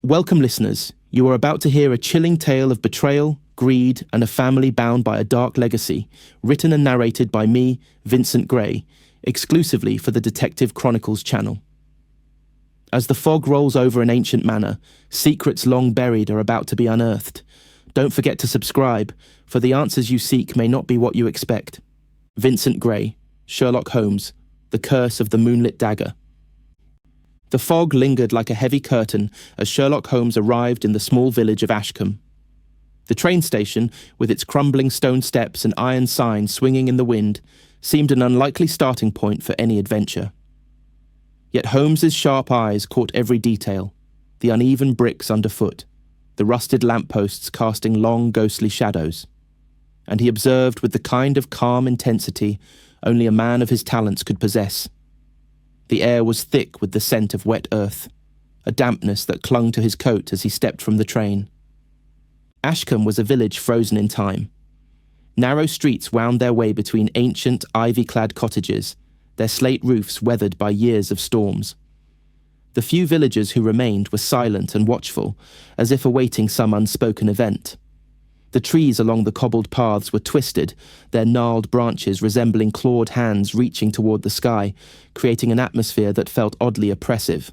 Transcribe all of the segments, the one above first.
Welcome, listeners. You are about to hear a chilling tale of betrayal, greed, and a family bound by a dark legacy, written and narrated by me, Vincent Gray, exclusively for the Detective Chronicles channel. As the fog rolls over an ancient manor, secrets long buried are about to be unearthed. Don't forget to subscribe, for the answers you seek may not be what you expect. Vincent Gray, Sherlock Holmes, The Curse of the Moonlit Dagger. The fog lingered like a heavy curtain as Sherlock Holmes arrived in the small village of Ashcombe. The train station, with its crumbling stone steps and iron signs swinging in the wind, seemed an unlikely starting point for any adventure. Yet Holmes's sharp eyes caught every detail: the uneven bricks underfoot, the rusted lampposts casting long ghostly shadows. And he observed with the kind of calm intensity only a man of his talents could possess. The air was thick with the scent of wet earth, a dampness that clung to his coat as he stepped from the train. Ashcombe was a village frozen in time. Narrow streets wound their way between ancient, ivy-clad cottages, their slate roofs weathered by years of storms. The few villagers who remained were silent and watchful, as if awaiting some unspoken event. The trees along the cobbled paths were twisted, their gnarled branches resembling clawed hands reaching toward the sky, creating an atmosphere that felt oddly oppressive.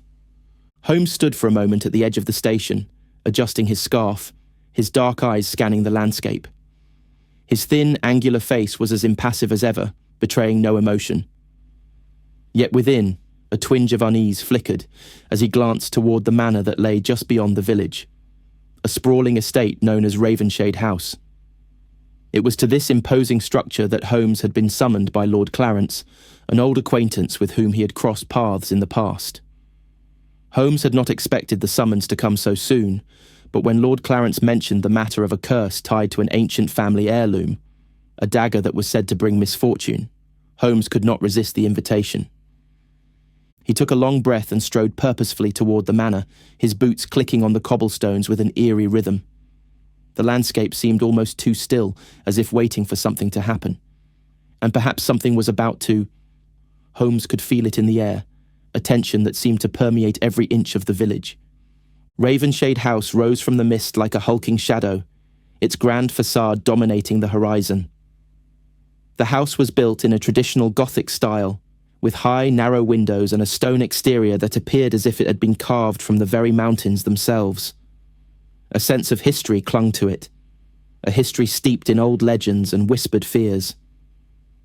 Holmes stood for a moment at the edge of the station, adjusting his scarf, his dark eyes scanning the landscape. His thin, angular face was as impassive as ever, betraying no emotion. Yet within, a twinge of unease flickered as he glanced toward the manor that lay just beyond the village, a sprawling estate known as Ravenshade House. It was to this imposing structure that Holmes had been summoned by Lord Clarence, an old acquaintance with whom he had crossed paths in the past. Holmes had not expected the summons to come so soon, but when Lord Clarence mentioned the matter of a curse tied to an ancient family heirloom, a dagger that was said to bring misfortune, Holmes could not resist the invitation. He took a long breath and strode purposefully toward the manor, his boots clicking on the cobblestones with an eerie rhythm. The landscape seemed almost too still, as if waiting for something to happen. And perhaps something was about to. Holmes could feel it in the air, a tension that seemed to permeate every inch of the village. Ravenshade House rose from the mist like a hulking shadow, its grand facade dominating the horizon. The house was built in a traditional Gothic style, with high, narrow windows and a stone exterior that appeared as if it had been carved from the very mountains themselves. A sense of history clung to it, a history steeped in old legends and whispered fears.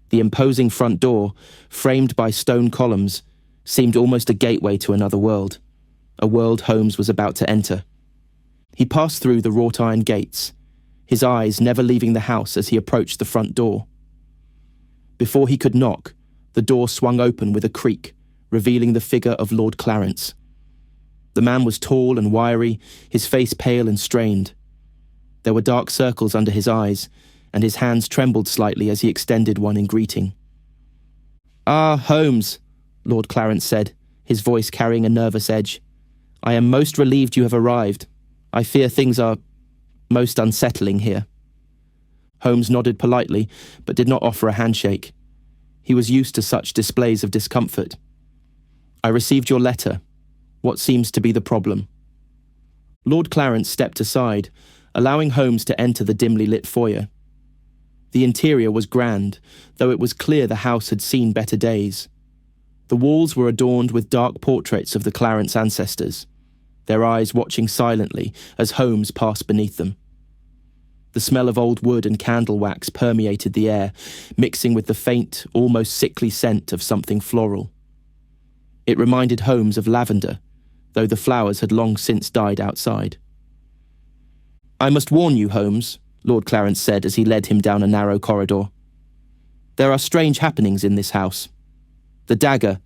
The imposing front door, framed by stone columns, seemed almost a gateway to another world, a world Holmes was about to enter. He passed through the wrought iron gates, his eyes never leaving the house as he approached the front door. Before he could knock, the door swung open with a creak, revealing the figure of Lord Clarence. The man was tall and wiry, his face pale and strained. There were dark circles under his eyes, and his hands trembled slightly as he extended one in greeting. "Ah, Holmes," Lord Clarence said, his voice carrying a nervous edge. "I am most relieved you have arrived. I fear things are most unsettling here." Holmes nodded politely, but did not offer a handshake. He was used to such displays of discomfort. "I received your letter. What seems to be the problem?" Lord Clarence stepped aside, allowing Holmes to enter the dimly lit foyer. The interior was grand, though it was clear the house had seen better days. The walls were adorned with dark portraits of the Clarence ancestors, their eyes watching silently as Holmes passed beneath them. The smell of old wood and candle wax permeated the air, mixing with the faint, almost sickly scent of something floral. It reminded Holmes of lavender, though the flowers had long since died outside. "I must warn you, Holmes," Lord Clarence said as he led him down a narrow corridor. "There are strange happenings in this house. The dagger—"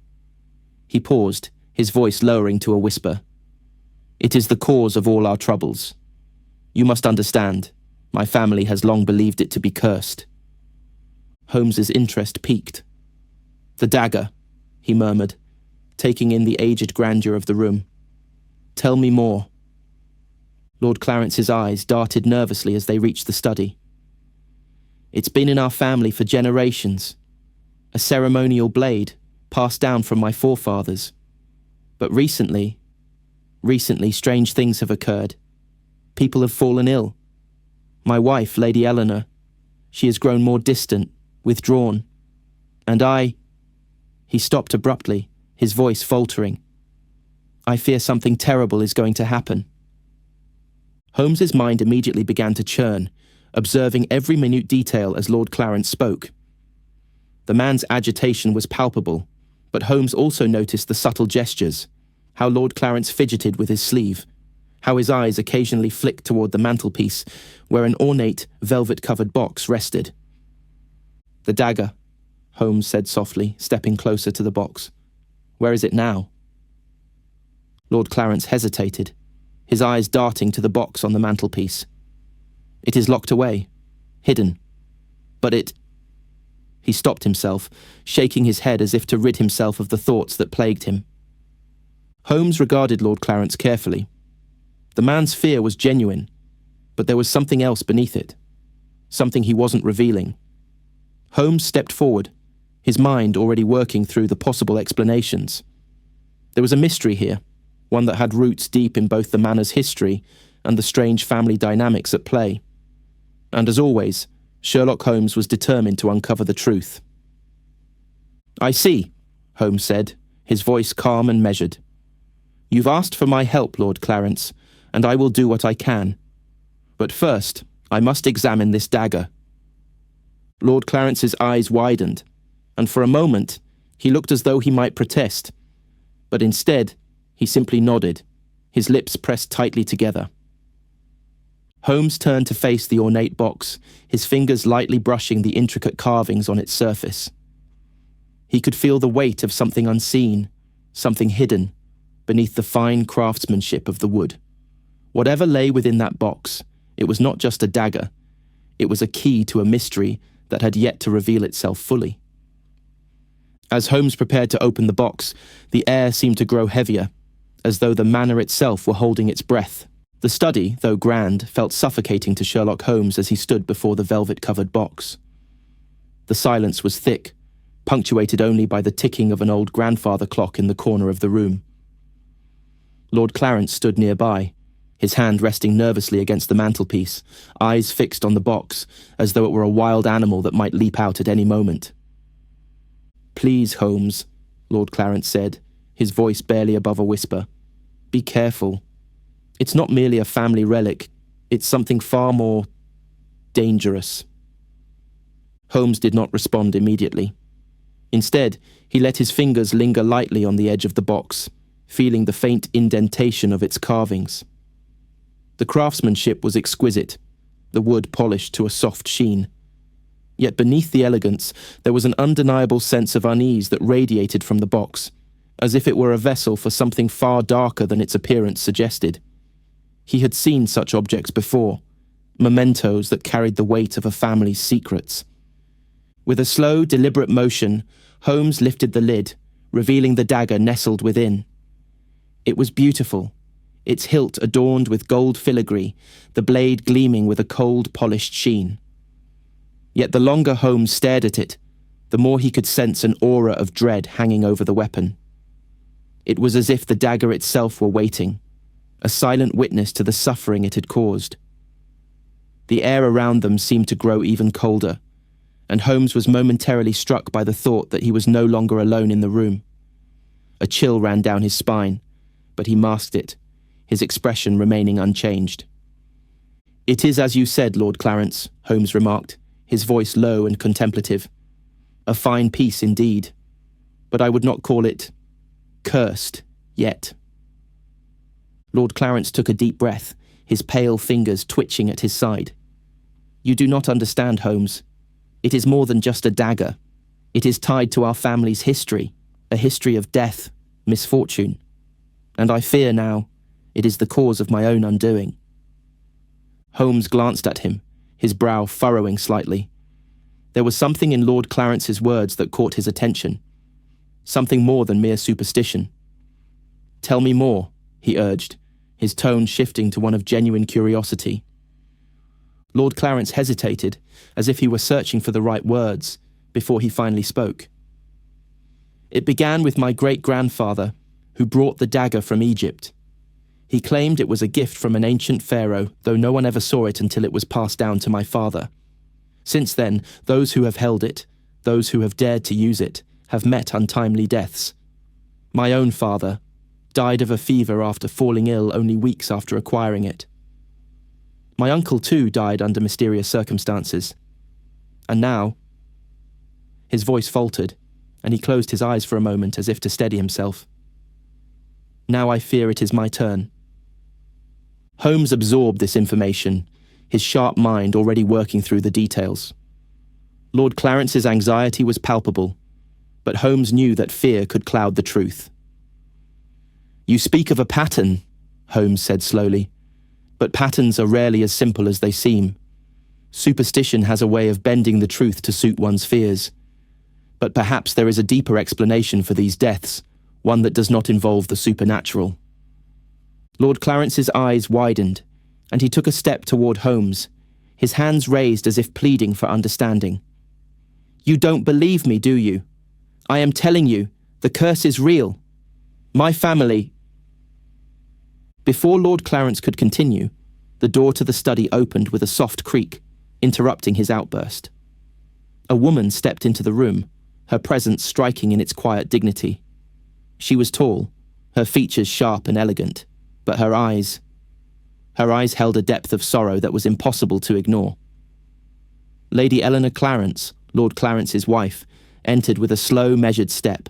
He paused, his voice lowering to a whisper. "It is the cause of all our troubles. You must understand. My family has long believed it to be cursed." Holmes's interest piqued. "The dagger," he murmured, taking in the aged grandeur of the room. "Tell me more." Lord Clarence's eyes darted nervously as they reached the study. "It's been in our family for generations. A ceremonial blade, passed down from my forefathers. But recently, Recently, strange things have occurred. People have fallen ill. My wife, Lady Eleanor, she has grown more distant, withdrawn. And I—" He stopped abruptly, his voice faltering. "I fear something terrible is going to happen." Holmes's mind immediately began to churn, observing every minute detail as Lord Clarence spoke. The man's agitation was palpable, but Holmes also noticed the subtle gestures, how Lord Clarence fidgeted with his sleeve, how his eyes occasionally flicked toward the mantelpiece, where an ornate, velvet-covered box rested. "The dagger," Holmes said softly, stepping closer to the box. "Where is it now?" Lord Clarence hesitated, his eyes darting to the box on the mantelpiece. "It is locked away, hidden. But it—" He stopped himself, shaking his head as if to rid himself of the thoughts that plagued him. Holmes regarded Lord Clarence carefully. The man's fear was genuine, but there was something else beneath it, something he wasn't revealing. Holmes stepped forward, his mind already working through the possible explanations. There was a mystery here, one that had roots deep in both the manor's history and the strange family dynamics at play. And as always, Sherlock Holmes was determined to uncover the truth. "I see," Holmes said, his voice calm and measured. "You've asked for my help, Lord Clarence, and I will do what I can. But first, I must examine this dagger." Lord Clarence's eyes widened, and for a moment, he looked as though he might protest. But instead, he simply nodded, his lips pressed tightly together. Holmes turned to face the ornate box, his fingers lightly brushing the intricate carvings on its surface. He could feel the weight of something unseen, something hidden, beneath the fine craftsmanship of the wood. Whatever lay within that box, it was not just a dagger. It was a key to a mystery that had yet to reveal itself fully. As Holmes prepared to open the box, the air seemed to grow heavier, as though the manor itself were holding its breath. The study, though grand, felt suffocating to Sherlock Holmes as he stood before the velvet-covered box. The silence was thick, punctuated only by the ticking of an old grandfather clock in the corner of the room. Lord Clarence stood nearby, his hand resting nervously against the mantelpiece, eyes fixed on the box, as though it were a wild animal that might leap out at any moment. "Please, Holmes," Lord Clarence said, his voice barely above a whisper. "Be careful. It's not merely a family relic, it's something far more dangerous." Holmes did not respond immediately. Instead, he let his fingers linger lightly on the edge of the box, feeling the faint indentation of its carvings. The craftsmanship was exquisite, the wood polished to a soft sheen. Yet beneath the elegance, there was an undeniable sense of unease that radiated from the box, as if it were a vessel for something far darker than its appearance suggested. He had seen such objects before, mementos that carried the weight of a family's secrets. With a slow, deliberate motion, Holmes lifted the lid, revealing the dagger nestled within. It was beautiful, its hilt adorned with gold filigree, the blade gleaming with a cold, polished sheen. Yet the longer Holmes stared at it, the more he could sense an aura of dread hanging over the weapon. It was as if the dagger itself were waiting, a silent witness to the suffering it had caused. The air around them seemed to grow even colder, and Holmes was momentarily struck by the thought that he was no longer alone in the room. A chill ran down his spine, but he masked it, his expression remaining unchanged. "It is as you said, Lord Clarence," Holmes remarked, his voice low and contemplative. "A fine piece indeed, but I would not call it cursed yet." Lord Clarence took a deep breath, his pale fingers twitching at his side. "You do not understand, Holmes. It is more than just a dagger. It is tied to our family's history, a history of death, misfortune. And I fear now, it is the cause of my own undoing." Holmes glanced at him, his brow furrowing slightly. There was something in Lord Clarence's words that caught his attention, something more than mere superstition. "Tell me more," he urged, his tone shifting to one of genuine curiosity. Lord Clarence hesitated, as if he were searching for the right words, before he finally spoke. "It began with my great-grandfather, who brought the dagger from Egypt. He claimed it was a gift from an ancient pharaoh, though no one ever saw it until it was passed down to my father. Since then, those who have held it, those who have dared to use it, have met untimely deaths. My own father died of a fever after falling ill only weeks after acquiring it. My uncle too died under mysterious circumstances. And now... His voice faltered, and he closed his eyes for a moment as if to steady himself. Now I fear it is my turn. Holmes absorbed this information, his sharp mind already working through the details. Lord Clarence's anxiety was palpable, but Holmes knew that fear could cloud the truth. "You speak of a pattern," Holmes said slowly, "but patterns are rarely as simple as they seem. Superstition has a way of bending the truth to suit one's fears. But perhaps there is a deeper explanation for these deaths, one that does not involve the supernatural." Lord Clarence's eyes widened, and he took a step toward Holmes, his hands raised as if pleading for understanding. "You don't believe me, do you? I am telling you, the curse is real. My family..." Before Lord Clarence could continue, the door to the study opened with a soft creak, interrupting his outburst. A woman stepped into the room, her presence striking in its quiet dignity. She was tall, her features sharp and elegant, but her eyes held a depth of sorrow that was impossible to ignore. Lady Eleanor Clarence, Lord Clarence's wife, entered with a slow, measured step,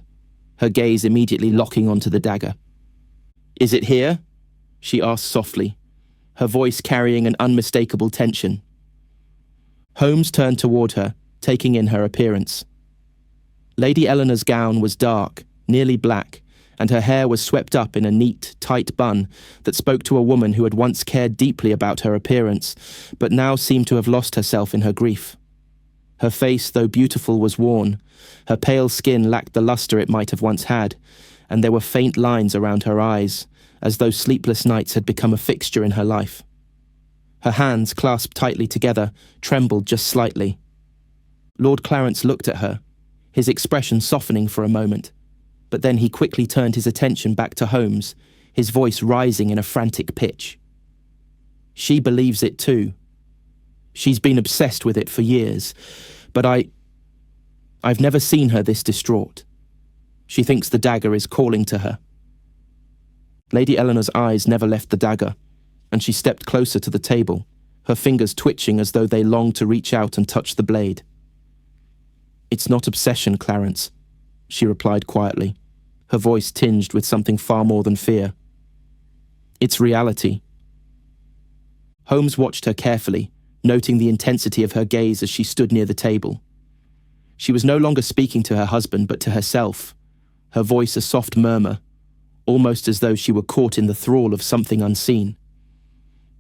her gaze immediately locking onto the dagger. "Is it here?" she asked softly, her voice carrying an unmistakable tension. Holmes turned toward her, taking in her appearance. Lady Eleanor's gown was dark, nearly black, and her hair was swept up in a neat, tight bun that spoke to a woman who had once cared deeply about her appearance, but now seemed to have lost herself in her grief. Her face, though beautiful, was worn. Her pale skin lacked the luster it might have once had, and there were faint lines around her eyes, as though sleepless nights had become a fixture in her life. Her hands, clasped tightly together, trembled just slightly. Lord Clarence looked at her, his expression softening for a moment, but then he quickly turned his attention back to Holmes, his voice rising in a frantic pitch. "She believes it too. She's been obsessed with it for years, but I've never seen her this distraught. She thinks the dagger is calling to her." Lady Eleanor's eyes never left the dagger, and she stepped closer to the table, her fingers twitching as though they longed to reach out and touch the blade. "It's not obsession, Clarence," she replied quietly, her voice tinged with something far more than fear. "It's reality." Holmes watched her carefully, noting the intensity of her gaze as she stood near the table. She was no longer speaking to her husband but to herself, her voice a soft murmur, almost as though she were caught in the thrall of something unseen.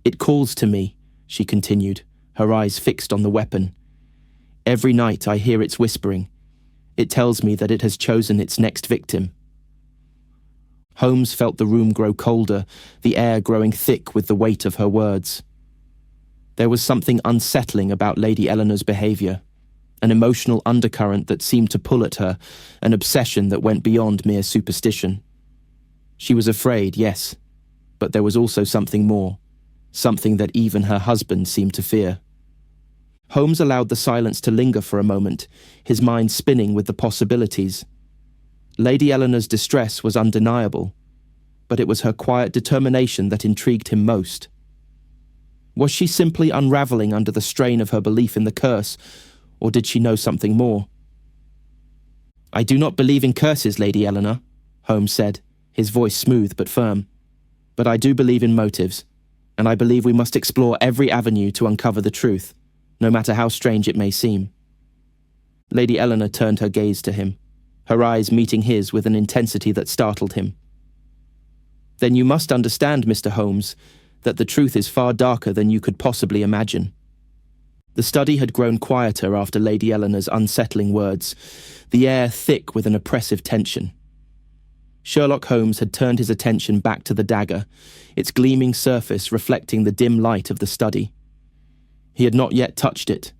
"It calls to me," she continued, her eyes fixed on the weapon. "Every night I hear its whispering. It tells me that it has chosen its next victim." Holmes felt the room grow colder, the air growing thick with the weight of her words. There was something unsettling about Lady Eleanor's behaviour, an emotional undercurrent that seemed to pull at her, an obsession that went beyond mere superstition. She was afraid, yes, but there was also something more, something that even her husband seemed to fear. Holmes allowed the silence to linger for a moment, his mind spinning with the possibilities. Lady Eleanor's distress was undeniable, but it was her quiet determination that intrigued him most. Was she simply unravelling under the strain of her belief in the curse, or did she know something more? "I do not believe in curses, Lady Eleanor," Holmes said, his voice smooth but firm. "But I do believe in motives, and I believe we must explore every avenue to uncover the truth, no matter how strange it may seem." Lady Eleanor turned her gaze to him, her eyes meeting his with an intensity that startled him. "Then you must understand, Mr. Holmes, that the truth is far darker than you could possibly imagine." The study had grown quieter after Lady Eleanor's unsettling words, the air thick with an oppressive tension. Sherlock Holmes had turned his attention back to the dagger, its gleaming surface reflecting the dim light of the study. He had not yet touched it,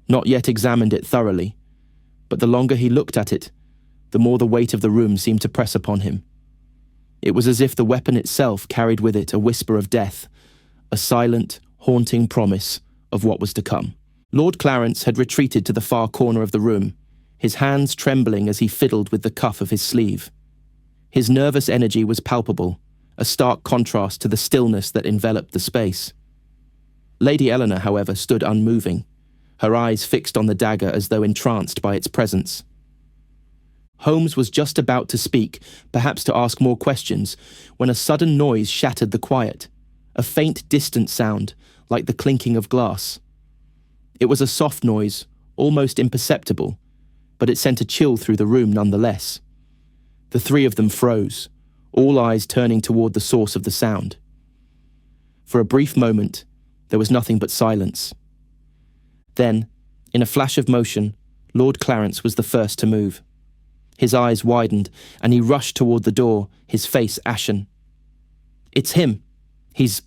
not yet examined it thoroughly, but the longer he looked at it, the more the weight of the room seemed to press upon him. It was as if the weapon itself carried with it a whisper of death, a silent, haunting promise of what was to come. Lord Clarence had retreated to the far corner of the room, his hands trembling as he fiddled with the cuff of his sleeve. His nervous energy was palpable, a stark contrast to the stillness that enveloped the space. Lady Eleanor, however, stood unmoving, her eyes fixed on the dagger as though entranced by its presence. Holmes was just about to speak, perhaps to ask more questions, when a sudden noise shattered the quiet, a faint, distant sound, like the clinking of glass. It was a soft noise, almost imperceptible, but it sent a chill through the room nonetheless. The three of them froze, all eyes turning toward the source of the sound. For a brief moment, there was nothing but silence. Then, in a flash of motion, Lord Clarence was the first to move. His eyes widened, and he rushed toward the door, his face ashen. "It's him. He's—"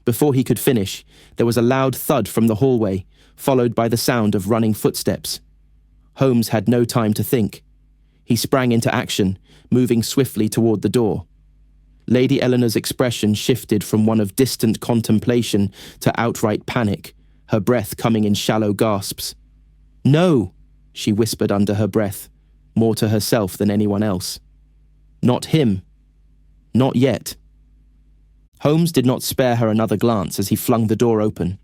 Before he could finish, there was a loud thud from the hallway, followed by the sound of running footsteps. Holmes had no time to think. He sprang into action, moving swiftly toward the door. Lady Eleanor's expression shifted from one of distant contemplation to outright panic, her breath coming in shallow gasps. "No," she whispered under her breath, more to herself than anyone else. "Not him. Not yet." Holmes did not spare her another glance as he flung the door open.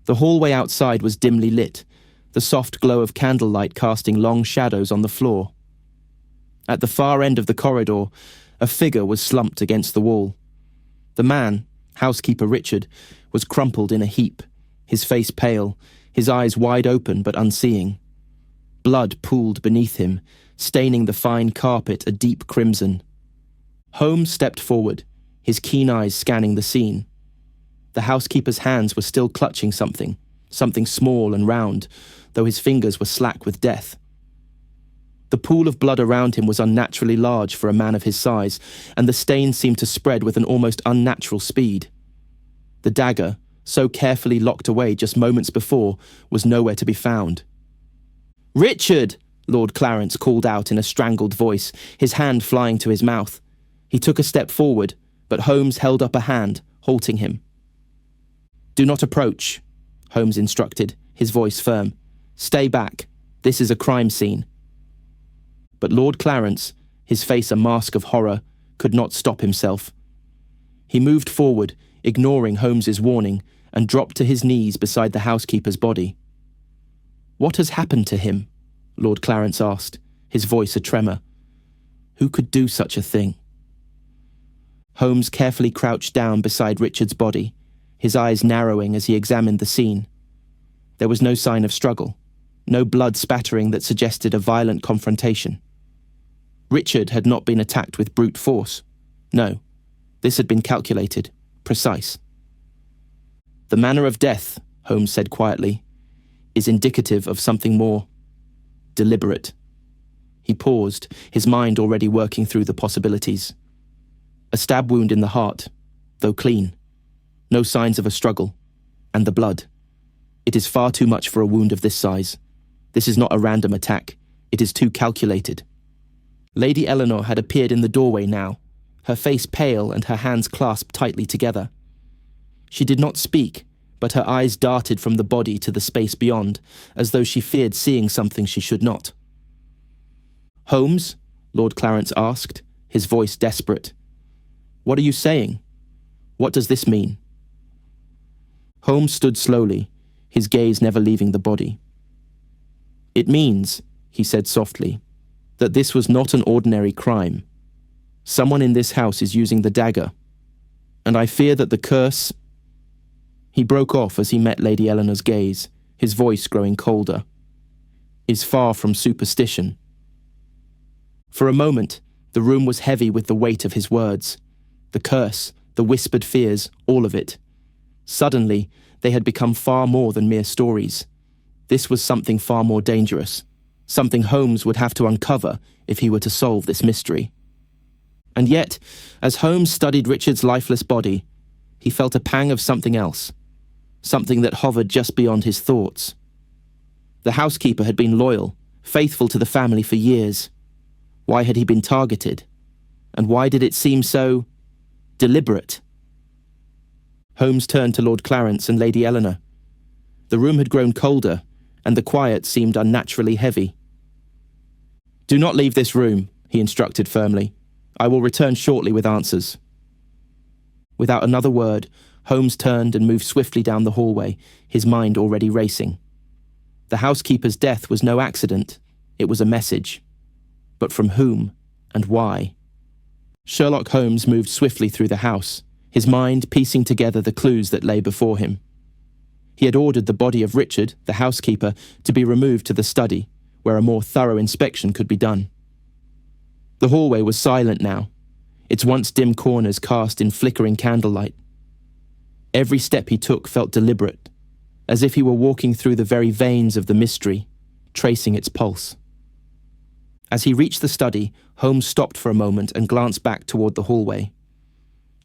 The hallway outside was dimly lit, the soft glow of candlelight casting long shadows on the floor. At the far end of the corridor, a figure was slumped against the wall. The man, housekeeper Richard, was crumpled in a heap, his face pale, his eyes wide open but unseeing. Blood pooled beneath him, staining the fine carpet a deep crimson. Holmes stepped forward, his keen eyes scanning the scene. The housekeeper's hands were still clutching something small and round, though his fingers were slack with death. The pool of blood around him was unnaturally large for a man of his size, and the stain seemed to spread with an almost unnatural speed. The dagger, so carefully locked away just moments before, was nowhere to be found. "Richard!" Lord Clarence called out in a strangled voice, his hand flying to his mouth. He took a step forward, but Holmes held up a hand, halting him. "Do not approach," Holmes instructed, his voice firm. "Stay back. This is a crime scene." But Lord Clarence, his face a mask of horror, could not stop himself. He moved forward, ignoring Holmes's warning, and dropped to his knees beside the housekeeper's body. "What has happened to him?" Lord Clarence asked, his voice a tremor. "Who could do such a thing?" Holmes carefully crouched down beside Richard's body, his eyes narrowing as he examined the scene. There was no sign of struggle, no blood spattering that suggested a violent confrontation. Richard had not been attacked with brute force. No, this had been calculated, precise. "The manner of death," Holmes said quietly, "is indicative of something more deliberate." He paused, his mind already working through the possibilities. A stab wound in the heart, though clean. No signs of a struggle. And the blood. It is far too much for a wound of this size. This is not a random attack. It is too calculated. Lady Eleanor had appeared in the doorway now, her face pale and her hands clasped tightly together. She did not speak, but her eyes darted from the body to the space beyond, as though she feared seeing something she should not. "Holmes?" Lord Clarence asked, his voice desperate. "What are you saying? What does this mean?" Holmes stood slowly, his gaze never leaving the body. "It means," he said softly, "that this was not an ordinary crime. Someone in this house is using the dagger, and I fear that the curse—" He broke off as he met Lady Eleanor's gaze, his voice growing colder. "Is far from superstition." For a moment, the room was heavy with the weight of his words. The curse, the whispered fears, all of it. Suddenly, they had become far more than mere stories. This was something far more dangerous, something Holmes would have to uncover if he were to solve this mystery. And yet, as Holmes studied Richard's lifeless body, he felt a pang of something else, something that hovered just beyond his thoughts. The housekeeper had been loyal, faithful to the family for years. Why had he been targeted? And why did it seem so deliberate? Holmes turned to Lord Clarence and Lady Eleanor. The room had grown colder, and the quiet seemed unnaturally heavy. "Do not leave this room," he instructed firmly. "I will return shortly with answers." Without another word, Holmes turned and moved swiftly down the hallway, his mind already racing. The housekeeper's death was no accident. It was a message. But from whom and why? Sherlock Holmes moved swiftly through the house, his mind piecing together the clues that lay before him. He had ordered the body of Richard, the housekeeper, to be removed to the study, where a more thorough inspection could be done. The hallway was silent now, its once dim corners cast in flickering candlelight. Every step he took felt deliberate, as if he were walking through the very veins of the mystery, tracing its pulse. As he reached the study, Holmes stopped for a moment and glanced back toward the hallway.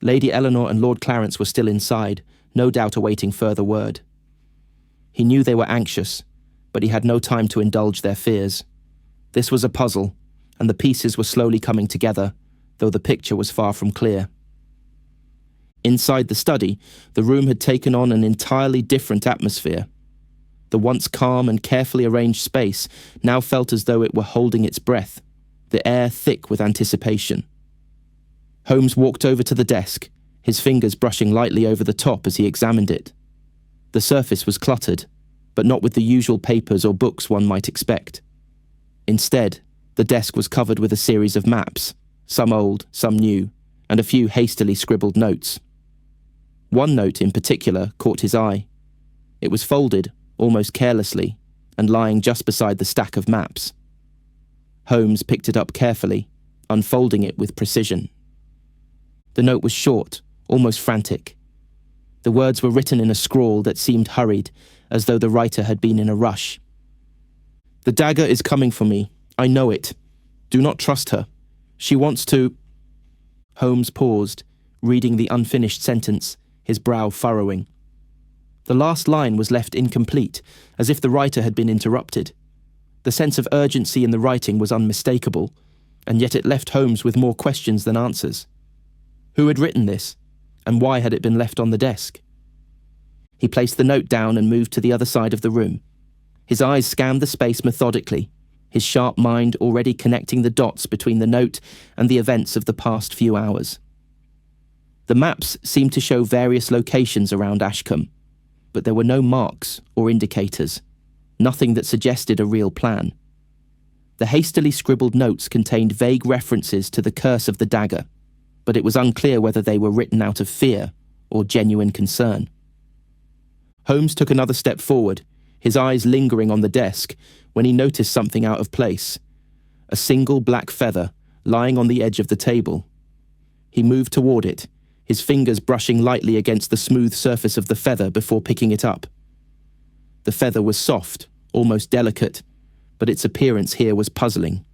Lady Eleanor and Lord Clarence were still inside, no doubt awaiting further word. He knew they were anxious, but he had no time to indulge their fears. This was a puzzle, and the pieces were slowly coming together, though the picture was far from clear. Inside the study, the room had taken on an entirely different atmosphere. The once calm and carefully arranged space now felt as though it were holding its breath, the air thick with anticipation. Holmes walked over to the desk, his fingers brushing lightly over the top as he examined it. The surface was cluttered, but not with the usual papers or books one might expect. Instead, the desk was covered with a series of maps, some old, some new, and a few hastily scribbled notes. One note in particular caught his eye. It was folded, almost carelessly, and lying just beside the stack of maps. Holmes picked it up carefully, unfolding it with precision. The note was short, almost frantic. The words were written in a scrawl that seemed hurried, as though the writer had been in a rush. "The dagger is coming for me. I know it. Do not trust her. She wants to—" Holmes paused, reading the unfinished sentence, his brow furrowing. The last line was left incomplete, as if the writer had been interrupted. The sense of urgency in the writing was unmistakable, and yet it left Holmes with more questions than answers. Who had written this, and why had it been left on the desk? He placed the note down and moved to the other side of the room. His eyes scanned the space methodically, his sharp mind already connecting the dots between the note and the events of the past few hours. The maps seemed to show various locations around Ashcombe, but there were no marks or indicators, nothing that suggested a real plan. The hastily scribbled notes contained vague references to the curse of the dagger, but it was unclear whether they were written out of fear or genuine concern. Holmes took another step forward, his eyes lingering on the desk, when he noticed something out of place. A single black feather lying on the edge of the table. He moved toward it, his fingers brushing lightly against the smooth surface of the feather before picking it up. The feather was soft, almost delicate, but its appearance here was puzzling.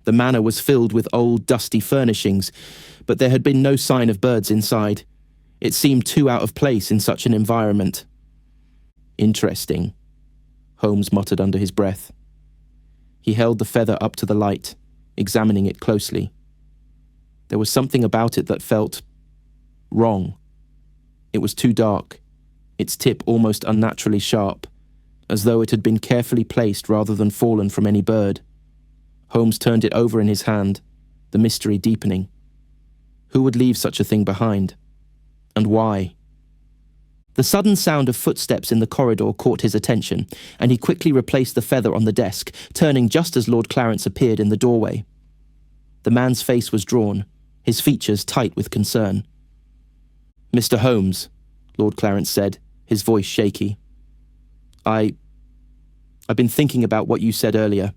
The manor was filled with old, dusty furnishings, but there had been no sign of birds inside. It seemed too out of place in such an environment. "Interesting," Holmes muttered under his breath. He held the feather up to the light, examining it closely. There was something about it that felt wrong. It was too dark, its tip almost unnaturally sharp, as though it had been carefully placed rather than fallen from any bird. Holmes turned it over in his hand, the mystery deepening. Who would leave such a thing behind? And why? The sudden sound of footsteps in the corridor caught his attention, and he quickly replaced the feather on the desk, turning just as Lord Clarence appeared in the doorway. The man's face was drawn, his features tight with concern. "Mr. Holmes," Lord Clarence said, his voice shaky. I've been thinking about what you said earlier,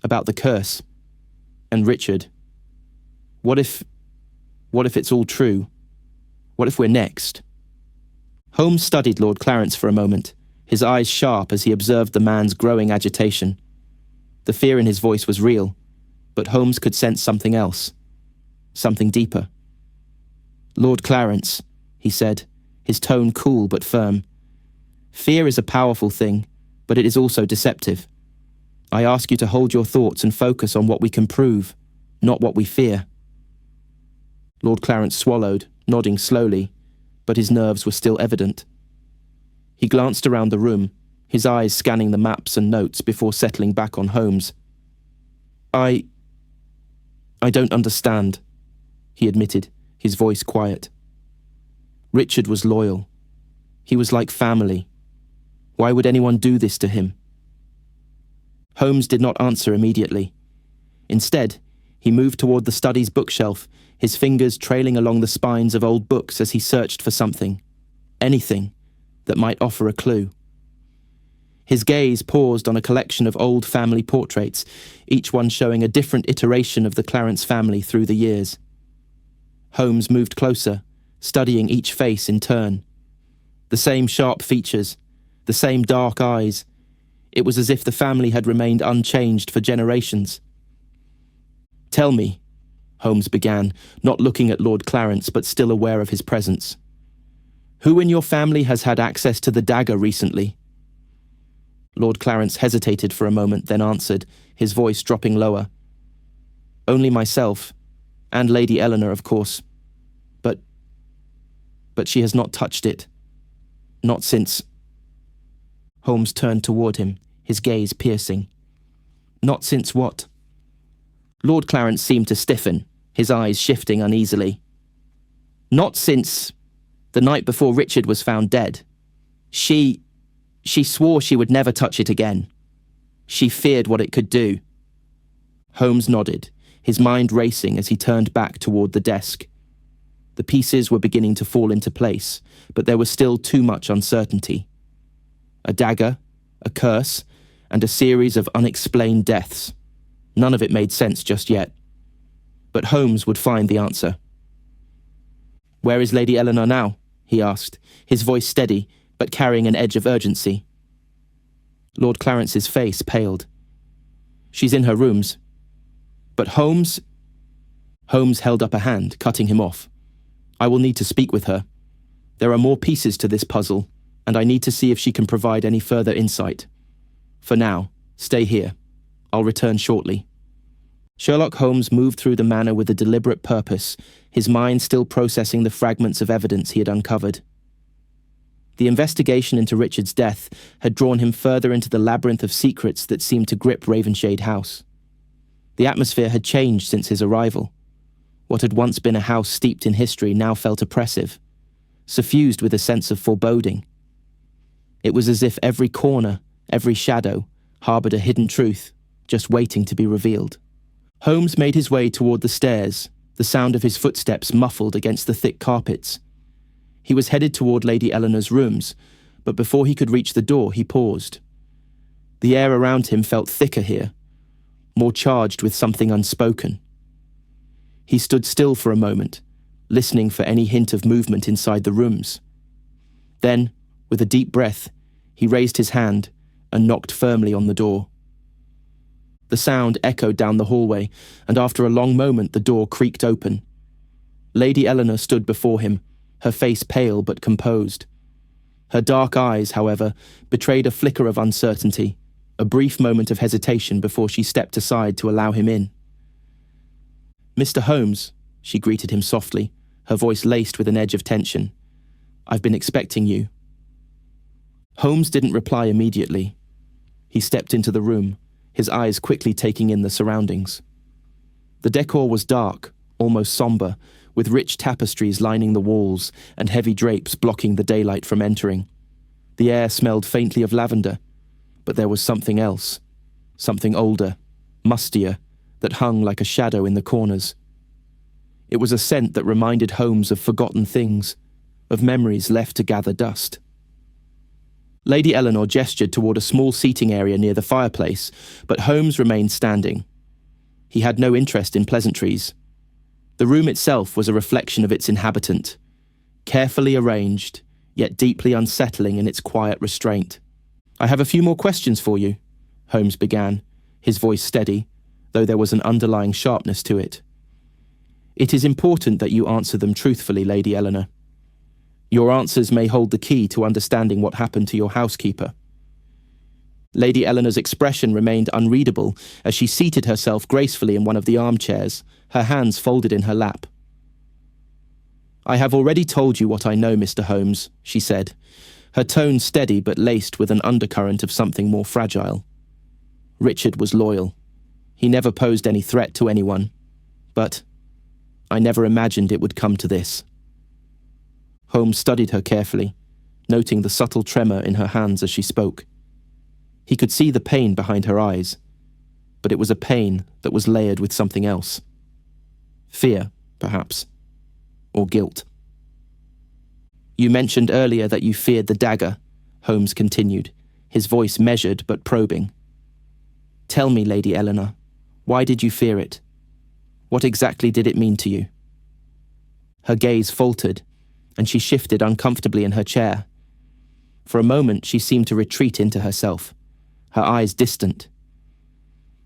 about the curse, and Richard. What if it's all true? What if we're next?" Holmes studied Lord Clarence for a moment, his eyes sharp as he observed the man's growing agitation. The fear in his voice was real, but Holmes could sense something else, something deeper. "Lord Clarence," he said, his tone cool but firm. "Fear is a powerful thing, but it is also deceptive. I ask you to hold your thoughts and focus on what we can prove, not what we fear." Lord Clarence swallowed, nodding slowly, but his nerves were still evident. He glanced around the room, his eyes scanning the maps and notes before settling back on Holmes. I don't understand, he admitted, his voice quiet. Richard was loyal. He was like family. Why would anyone do this to him? Holmes did not answer immediately. Instead, he moved toward the study's bookshelf, his fingers trailing along the spines of old books as he searched for something, anything, that might offer a clue. His gaze paused on a collection of old family portraits, each one showing a different iteration of the Clarence family through the years. Holmes moved closer, studying each face in turn. The same sharp features, the same dark eyes. It was as if the family had remained unchanged for generations. "Tell me," Holmes began, not looking at Lord Clarence but still aware of his presence. "Who in your family has had access to the dagger recently?" Lord Clarence hesitated for a moment, then answered, his voice dropping lower. "Only myself, and Lady Eleanor, of course. But she has not touched it. Not since—" Holmes turned toward him, his gaze piercing. "Not since what?" Lord Clarence seemed to stiffen, his eyes shifting uneasily. "Not since the night before Richard was found dead. She swore she would never touch it again. She feared what it could do." Holmes nodded, his mind racing as he turned back toward the desk. The pieces were beginning to fall into place, but there was still too much uncertainty. A dagger, a curse, and a series of unexplained deaths. None of it made sense just yet. But Holmes would find the answer. "Where is Lady Eleanor now?" he asked, his voice steady, but carrying an edge of urgency. Lord Clarence's face paled. "She's in her rooms." "But Holmes—" Holmes held up a hand, cutting him off. "I will need to speak with her. There are more pieces to this puzzle, and I need to see if she can provide any further insight. For now, stay here. I'll return shortly." Sherlock Holmes moved through the manor with a deliberate purpose, his mind still processing the fragments of evidence he had uncovered. The investigation into Richard's death had drawn him further into the labyrinth of secrets that seemed to grip Ravenshade House. The atmosphere had changed since his arrival. What had once been a house steeped in history now felt oppressive, suffused with a sense of foreboding. It was as if every corner, every shadow, harboured a hidden truth, just waiting to be revealed. Holmes made his way toward the stairs, the sound of his footsteps muffled against the thick carpets. He was headed toward Lady Eleanor's rooms, but before he could reach the door, he paused. The air around him felt thicker here, more charged with something unspoken. He stood still for a moment, listening for any hint of movement inside the rooms. Then, with a deep breath, he raised his hand and knocked firmly on the door. The sound echoed down the hallway, and after a long moment the door creaked open. Lady Eleanor stood before him, her face pale but composed. Her dark eyes, however, betrayed a flicker of uncertainty, a brief moment of hesitation before she stepped aside to allow him in. "Mr. Holmes," she greeted him softly, her voice laced with an edge of tension. "I've been expecting you." Holmes didn't reply immediately. He stepped into the room, his eyes quickly taking in the surroundings. The decor was dark, almost somber, with rich tapestries lining the walls and heavy drapes blocking the daylight from entering. The air smelled faintly of lavender, but there was something else, something older, mustier, that hung like a shadow in the corners. It was a scent that reminded Holmes of forgotten things, of memories left to gather dust. Lady Eleanor gestured toward a small seating area near the fireplace, but Holmes remained standing. He had no interest in pleasantries. The room itself was a reflection of its inhabitant, carefully arranged, yet deeply unsettling in its quiet restraint. "I have a few more questions for you," Holmes began, his voice steady, though there was an underlying sharpness to it. "It is important that you answer them truthfully, Lady Eleanor. Your answers may hold the key to understanding what happened to your housekeeper." Lady Eleanor's expression remained unreadable as she seated herself gracefully in one of the armchairs, her hands folded in her lap. "I have already told you what I know, Mr. Holmes," she said, her tone steady but laced with an undercurrent of something more fragile. Richard was loyal. He never posed any threat to anyone. But I never imagined it would come to this. Holmes studied her carefully, noting the subtle tremor in her hands as she spoke. He could see the pain behind her eyes, but it was a pain that was layered with something else. Fear, perhaps, or guilt. "You mentioned earlier that you feared the dagger," Holmes continued, his voice measured but probing. "Tell me, Lady Eleanor, why did you fear it? What exactly did it mean to you?" Her gaze faltered, and she shifted uncomfortably in her chair. For a moment, she seemed to retreat into herself, her eyes distant.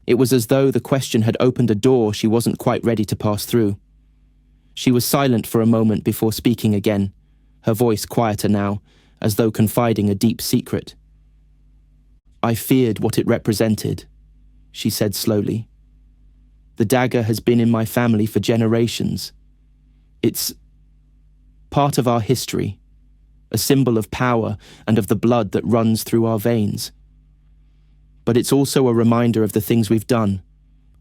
It was as though the question had opened a door she wasn't quite ready to pass through. She was silent for a moment before speaking again, her voice quieter now, as though confiding a deep secret. "I feared what it represented," she said slowly. "The dagger has been in my family for generations. It's part of our history, a symbol of power and of the blood that runs through our veins. But it's also a reminder of the things we've done,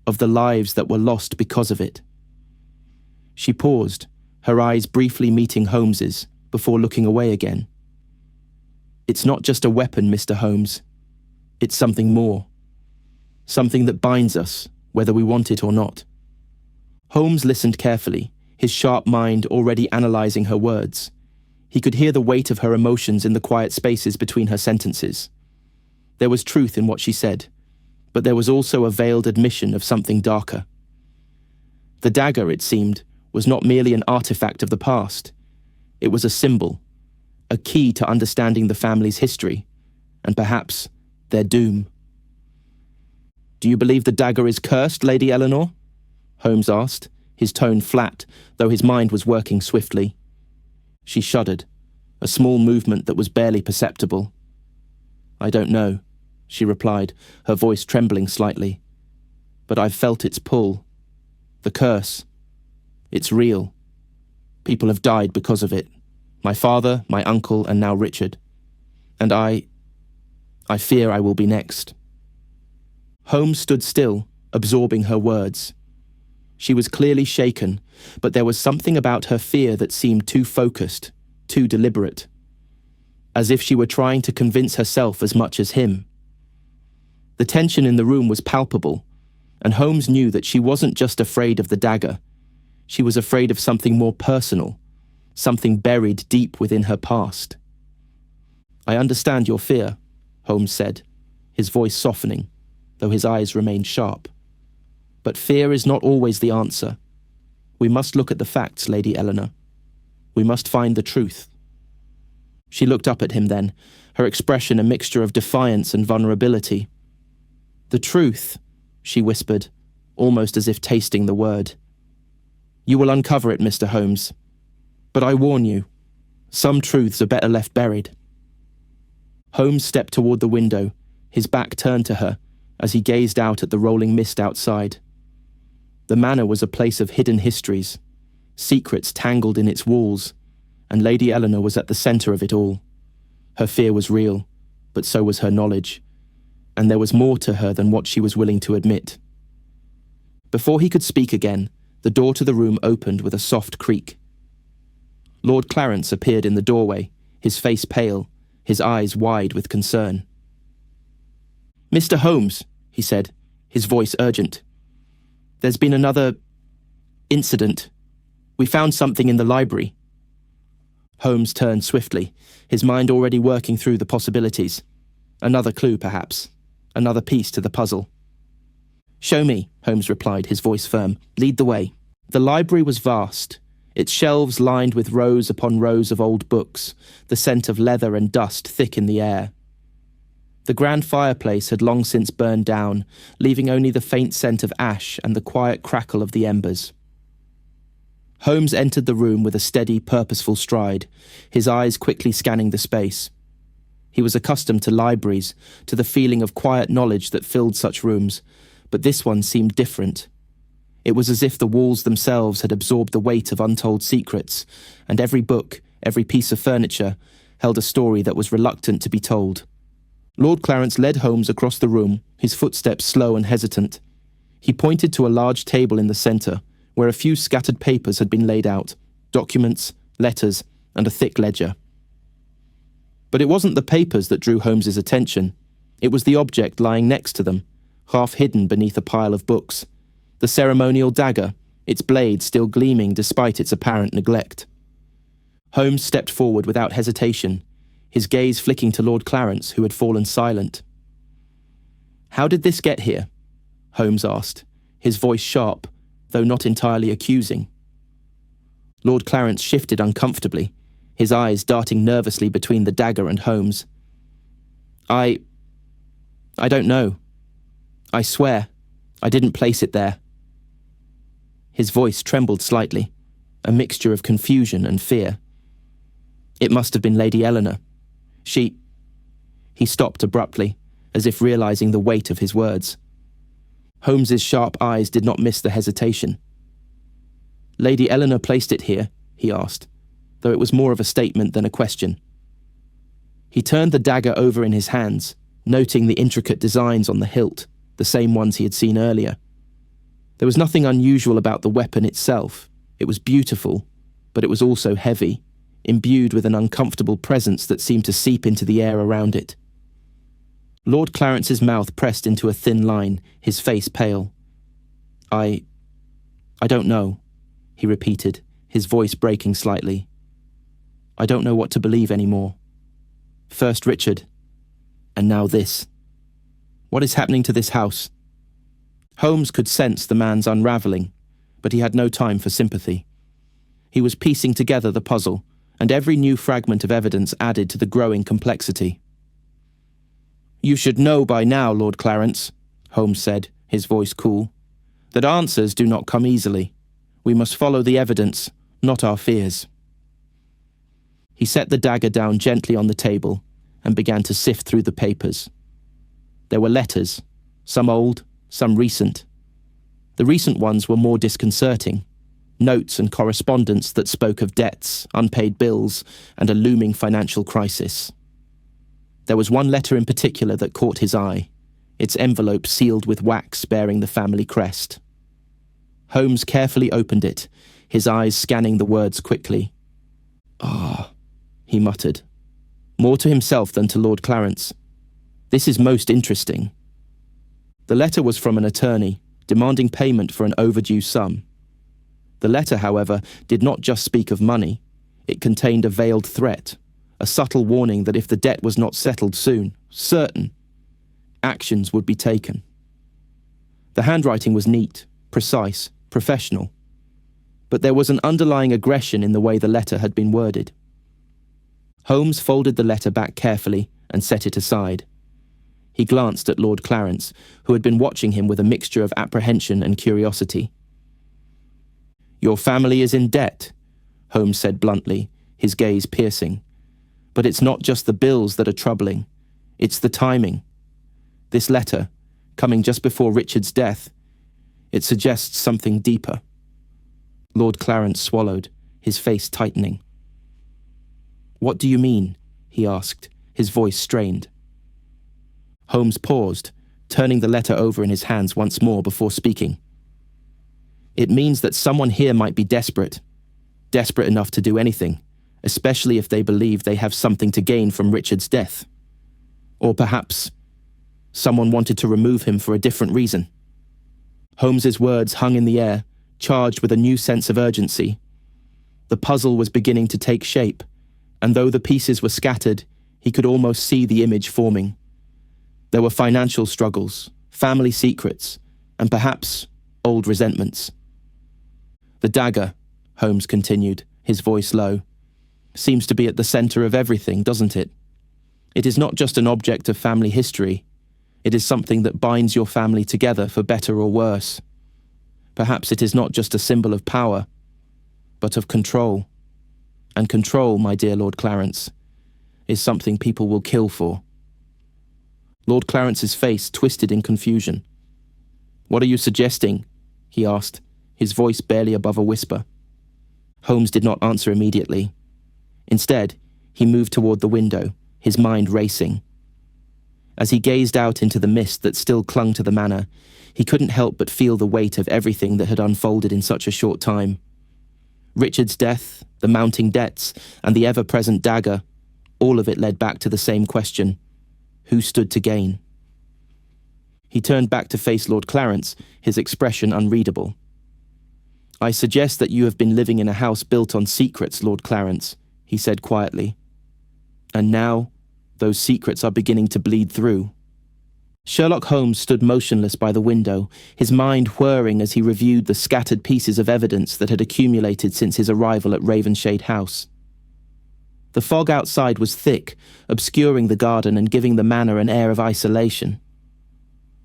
of the lives that were lost because of it." She paused, her eyes briefly meeting Holmes's, before looking away again. "It's not just a weapon, Mr. Holmes. It's something more. Something that binds us, whether we want it or not." Holmes listened carefully, his sharp mind already analysing her words. He could hear the weight of her emotions in the quiet spaces between her sentences. There was truth in what she said, but there was also a veiled admission of something darker. The dagger, it seemed, was not merely an artifact of the past. It was a symbol, a key to understanding the family's history, and perhaps their doom. "Do you believe the dagger is cursed, Lady Eleanor?" Holmes asked, his tone flat, though his mind was working swiftly. She shuddered, a small movement that was barely perceptible. "I don't know," she replied, her voice trembling slightly. "But I've felt its pull. The curse. It's real. People have died because of it. My father, my uncle, and now Richard. And I fear I will be next." Holmes stood still, absorbing her words. She was clearly shaken, but there was something about her fear that seemed too focused, too deliberate. As if she were trying to convince herself as much as him. The tension in the room was palpable, and Holmes knew that she wasn't just afraid of the dagger. She was afraid of something more personal, something buried deep within her past. "I understand your fear," Holmes said, his voice softening, though his eyes remained sharp. "But fear is not always the answer. We must look at the facts, Lady Eleanor. We must find the truth." She looked up at him then, her expression a mixture of defiance and vulnerability. "The truth," she whispered, almost as if tasting the word. "You will uncover it, Mr. Holmes. But I warn you, some truths are better left buried." Holmes stepped toward the window, his back turned to her, as he gazed out at the rolling mist outside. The manor was a place of hidden histories, secrets tangled in its walls, and Lady Eleanor was at the centre of it all. Her fear was real, but so was her knowledge, and there was more to her than what she was willing to admit. Before he could speak again, the door to the room opened with a soft creak. Lord Clarence appeared in the doorway, his face pale, his eyes wide with concern. "Mr. Holmes," he said, his voice urgent. "There's been another incident. We found something in the library." Holmes turned swiftly, his mind already working through the possibilities. Another clue, perhaps. Another piece to the puzzle. "Show me," Holmes replied, his voice firm. "Lead the way." The library was vast, its shelves lined with rows upon rows of old books, the scent of leather and dust thick in the air. The grand fireplace had long since burned down, leaving only the faint scent of ash and the quiet crackle of the embers. Holmes entered the room with a steady, purposeful stride, his eyes quickly scanning the space. He was accustomed to libraries, to the feeling of quiet knowledge that filled such rooms, but this one seemed different. It was as if the walls themselves had absorbed the weight of untold secrets, and every book, every piece of furniture, held a story that was reluctant to be told. Lord Clarence led Holmes across the room, his footsteps slow and hesitant. He pointed to a large table in the centre, where a few scattered papers had been laid out, documents, letters, and a thick ledger. But it wasn't the papers that drew Holmes's attention. It was the object lying next to them, half hidden beneath a pile of books. The ceremonial dagger, its blade still gleaming despite its apparent neglect. Holmes stepped forward without hesitation, his gaze flicking to Lord Clarence, who had fallen silent. "How did this get here?" Holmes asked, his voice sharp, though not entirely accusing. Lord Clarence shifted uncomfortably, his eyes darting nervously between the dagger and Holmes. I don't know. I swear, I didn't place it there." His voice trembled slightly, a mixture of confusion and fear. "It must have been Lady Eleanor. He stopped abruptly, as if realizing the weight of his words. Holmes's sharp eyes did not miss the hesitation. "Lady Eleanor placed it here?" he asked, though it was more of a statement than a question. He turned the dagger over in his hands, noting the intricate designs on the hilt, the same ones he had seen earlier. There was nothing unusual about the weapon itself. It was beautiful, but it was also heavy, imbued with an uncomfortable presence that seemed to seep into the air around it. Lord Clarence's mouth pressed into a thin line, his face pale. I don't know," he repeated, his voice breaking slightly. "I don't know what to believe anymore. First Richard, and now this. What is happening to this house?" Holmes could sense the man's unravelling, but he had no time for sympathy. He was piecing together the puzzle, and every new fragment of evidence added to the growing complexity. "You should know by now, Lord Clarence," Holmes said, his voice cool, "that answers do not come easily. We must follow the evidence, not our fears." He set the dagger down gently on the table and began to sift through the papers. There were letters, some old, some recent. The recent ones were more disconcerting. Notes and correspondence that spoke of debts, unpaid bills, and a looming financial crisis. There was one letter in particular that caught his eye, its envelope sealed with wax bearing the family crest. Holmes carefully opened it, his eyes scanning the words quickly. "Ah," he muttered, more to himself than to Lord Clarence. "This is most interesting." The letter was from an attorney, demanding payment for an overdue sum. The letter, however, did not just speak of money. It contained a veiled threat, a subtle warning that if the debt was not settled soon, actions would be taken. The handwriting was neat, precise, professional, but there was an underlying aggression in the way the letter had been worded. Holmes folded the letter back carefully and set it aside. He glanced at Lord Clarence, who had been watching him with a mixture of apprehension and curiosity. "Your family is in debt," Holmes said bluntly, his gaze piercing. "But it's not just the bills that are troubling. It's the timing. This letter, coming just before Richard's death, it suggests something deeper." Lord Clarence swallowed, his face tightening. "What do you mean?" he asked, his voice strained. Holmes paused, turning the letter over in his hands once more before speaking. "It means that someone here might be desperate enough to do anything, especially if they believe they have something to gain from Richard's death. Or perhaps someone wanted to remove him for a different reason." Holmes's words hung in the air, charged with a new sense of urgency. The puzzle was beginning to take shape, and though the pieces were scattered, he could almost see the image forming. There were financial struggles, family secrets, and perhaps old resentments. "The dagger," Holmes continued, his voice low, "seems to be at the centre of everything, doesn't it? It is not just an object of family history. It is something that binds your family together for better or worse. Perhaps it is not just a symbol of power, but of control. And control, my dear Lord Clarence, is something people will kill for." Lord Clarence's face twisted in confusion. "What are you suggesting?" he asked, his voice barely above a whisper. Holmes did not answer immediately. Instead, he moved toward the window, his mind racing. As he gazed out into the mist that still clung to the manor, he couldn't help but feel the weight of everything that had unfolded in such a short time. Richard's death, the mounting debts, and the ever-present dagger, all of it led back to the same question: who stood to gain? He turned back to face Lord Clarence, his expression unreadable. "I suggest that you have been living in a house built on secrets, Lord Clarence," he said quietly. "And now, those secrets are beginning to bleed through." Sherlock Holmes stood motionless by the window, his mind whirring as he reviewed the scattered pieces of evidence that had accumulated since his arrival at Ravenshade House. The fog outside was thick, obscuring the garden and giving the manor an air of isolation.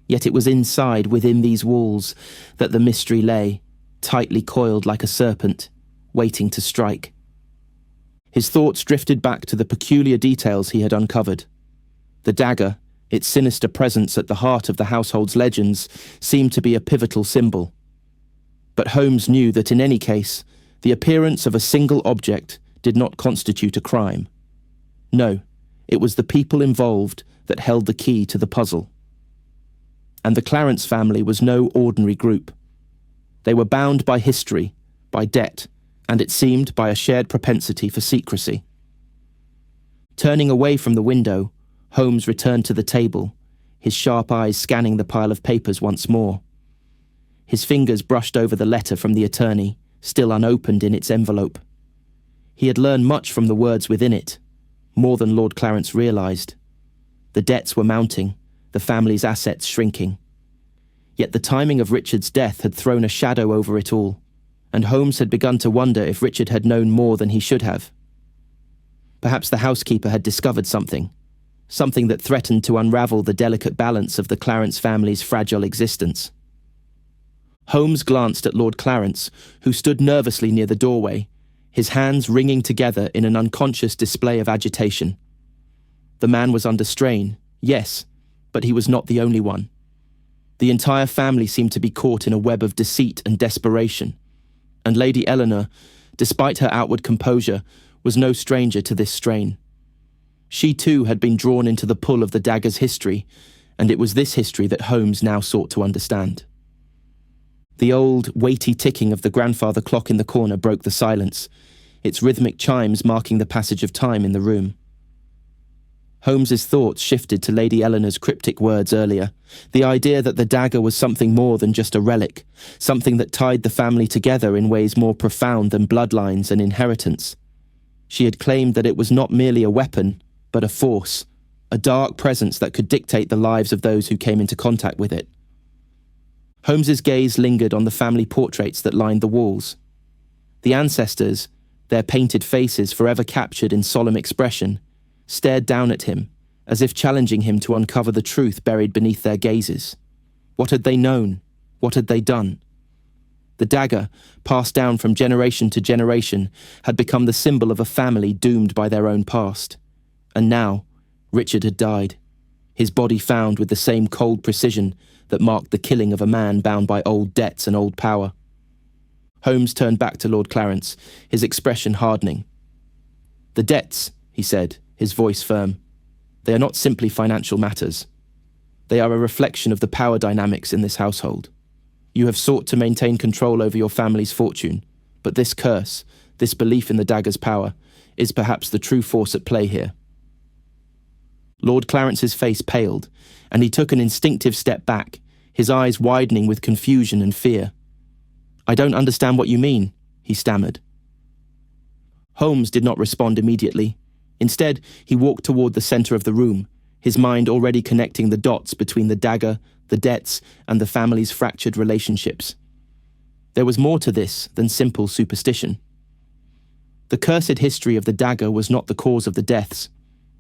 Yet it was inside, within these walls, that the mystery lay, tightly coiled like a serpent, waiting to strike. His thoughts drifted back to the peculiar details he had uncovered. The dagger, its sinister presence at the heart of the household's legends, seemed to be a pivotal symbol. But Holmes knew that in any case, the appearance of a single object did not constitute a crime. No, it was the people involved that held the key to the puzzle. And the Clarence family was no ordinary group. They were bound by history, by debt, and it seemed by a shared propensity for secrecy. Turning away from the window, Holmes returned to the table, his sharp eyes scanning the pile of papers once more. His fingers brushed over the letter from the attorney, still unopened in its envelope. He had learned much from the words within it, more than Lord Clarence realized. The debts were mounting, the family's assets shrinking. Yet the timing of Richard's death had thrown a shadow over it all, and Holmes had begun to wonder if Richard had known more than he should have. Perhaps the housekeeper had discovered something that threatened to unravel the delicate balance of the Clarence family's fragile existence. Holmes glanced at Lord Clarence, who stood nervously near the doorway, his hands wringing together in an unconscious display of agitation. The man was under strain, yes, but he was not the only one. The entire family seemed to be caught in a web of deceit and desperation, and Lady Eleanor, despite her outward composure, was no stranger to this strain. She too had been drawn into the pull of the dagger's history, and it was this history that Holmes now sought to understand. The old, weighty ticking of the grandfather clock in the corner broke the silence, its rhythmic chimes marking the passage of time in the room. Holmes's thoughts shifted to Lady Eleanor's cryptic words earlier, the idea that the dagger was something more than just a relic, something that tied the family together in ways more profound than bloodlines and inheritance. She had claimed that it was not merely a weapon, but a force, a dark presence that could dictate the lives of those who came into contact with it. Holmes's gaze lingered on the family portraits that lined the walls. The ancestors, their painted faces forever captured in solemn expression, stared down at him, as if challenging him to uncover the truth buried beneath their gazes. What had they known? What had they done? The dagger, passed down from generation to generation, had become the symbol of a family doomed by their own past. And now, Richard had died, his body found with the same cold precision that marked the killing of a man bound by old debts and old power. Holmes turned back to Lord Clarence, his expression hardening. "The debts," he said, his voice firm. "They are not simply financial matters. They are a reflection of the power dynamics in this household. You have sought to maintain control over your family's fortune, but this curse, this belief in the dagger's power, is perhaps the true force at play here." Lord Clarence's face paled, and he took an instinctive step back, his eyes widening with confusion and fear. "I don't understand what you mean," he stammered. Holmes did not respond immediately. Instead, he walked toward the center of the room, his mind already connecting the dots between the dagger, the debts, and the family's fractured relationships. There was more to this than simple superstition. The cursed history of the dagger was not the cause of the deaths.